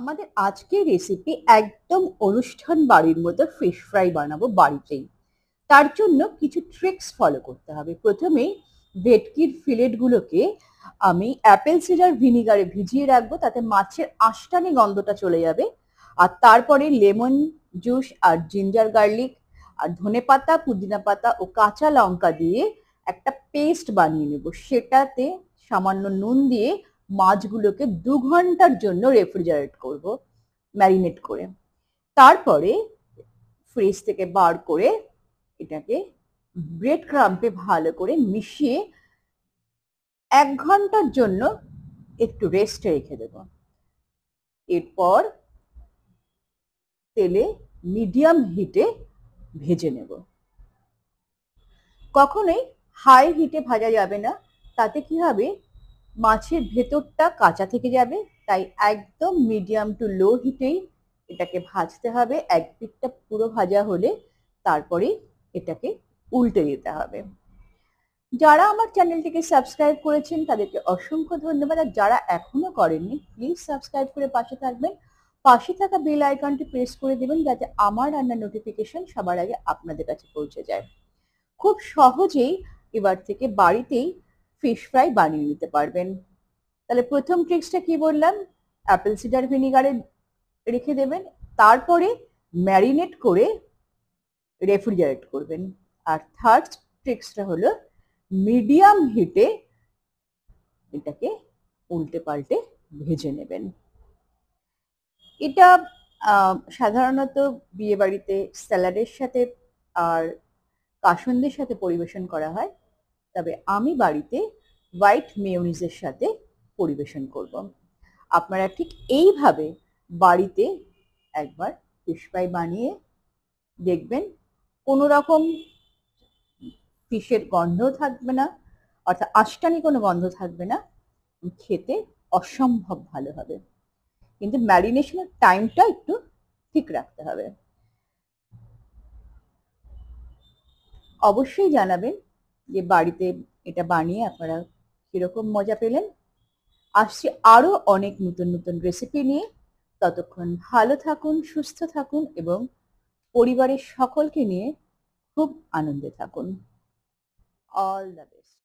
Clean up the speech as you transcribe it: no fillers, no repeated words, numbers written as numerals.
আমাদের আজকের রেসিপি একদম অনুষ্ঠান বাড়ির মতো ফিশ ফ্রাই বানাবো বাড়িতেই। তার জন্য কিছু ট্রিক্স ফলো করতে হবে। প্রথমেই ভেটকির ফিলেটগুলোকে আমি অ্যাপেল সিডার ভিনিগারে ভিজিয়ে রাখবো, তাতে মাছের আঁশটানি গন্ধটা চলে যাবে। আর তারপরে লেমন জুস আর জিঞ্জার গার্লিক আর ধনেপাতা, পুদিনা পাতা ও কাঁচা লঙ্কা দিয়ে একটা পেস্ট বানিয়ে নেব। সেটাতে সামান্য নুন দিয়ে মাছগুলোকে 2 ঘন্টার জন্য রেফ্রিজারেট করব, ম্যারিনেট করে। তারপরে ফ্রিজ থেকে বার করে এটাকে ব্রেড ক্রাম্পে ভালো করে মিশিয়ে 1 ঘন্টার জন্য একটু রেস্টে রেখে দেব। এরপর তেলে মিডিয়াম হিটে ভেজে নেব। কখনোই হাই হিটে ভাজা যাবে না, তাতে কি হবে, মাছের ভেতরটা কাঁচা থেকে যাবে। তাই একদম মিডিয়াম টু লো হিটেই এটাকে ভাজতে হবে। এক পিঠটা পুরো ভাজা হলে তারপরে এটাকে উল্টে দিতে হবে। যারা আমার চ্যানেলটিকে সাবস্ক্রাইব করেছেন তাদেরকে অসংখ্য ধন্যবাদ, আর যারা এখনো করেননি প্লিজ সাবস্ক্রাইব করে পাশে থাকবেন। পাশে থাকা বেল আইকনটি প্রেস করে দেবেন যাতে আমার রান্নার নোটিফিকেশন সবার আগে আপনাদের কাছে পৌঁছে যায়। খুব সহজেই এবার থেকে বাড়িতেই ফিশ ফ্রাই বানিয়ে নিতে পারবেন। তাহলে প্রথম ট্রিক্সটা কি বললাম, অ্যাপেল সিডার ভিনিগারে রেখে দেবেন, তারপরে ম্যারিনেট করে রেফ্রিজারেট করবেন। আর থার্ড ট্রিক্সটা হলো মিডিয়াম হিটে এটাকে উল্টে পাল্টে ভেজে নেবেন। এটা সাধারণত বিয়ে বাড়িতে স্যালাডের সাথে আর কাসুন্দির সাথে পরিবেশন করা হয়, তবে আমি বাড়িতে হোয়াইট মেয়োনিজের সাথে পরিবেশন করব। আপনারা ঠিক এইভাবে বাড়িতে একবার ফিশ ফ্রাই বানিয়ে দেখবেন, কোনো রকম ফিশের গন্ধ থাকবে না, অর্থাৎ আষ্টানি কোনো গন্ধ থাকবে না, খেতে অসম্ভব ভালো হবে। কিন্তু ম্যারিনেশনের টাইমটা একটু ঠিক রাখতে হবে। অবশ্যই জানাবেন যে বাড়িতে এটা বানিয়ে আপনারা কিরকম মজা পেলেন। আসছি আরো অনেক নতুন নতুন রেসিপি নিয়ে। ততক্ষণ ভালো থাকুন, সুস্থ থাকুন এবং পরিবারের সকলকে নিয়ে খুব আনন্দে থাকুন। All the best.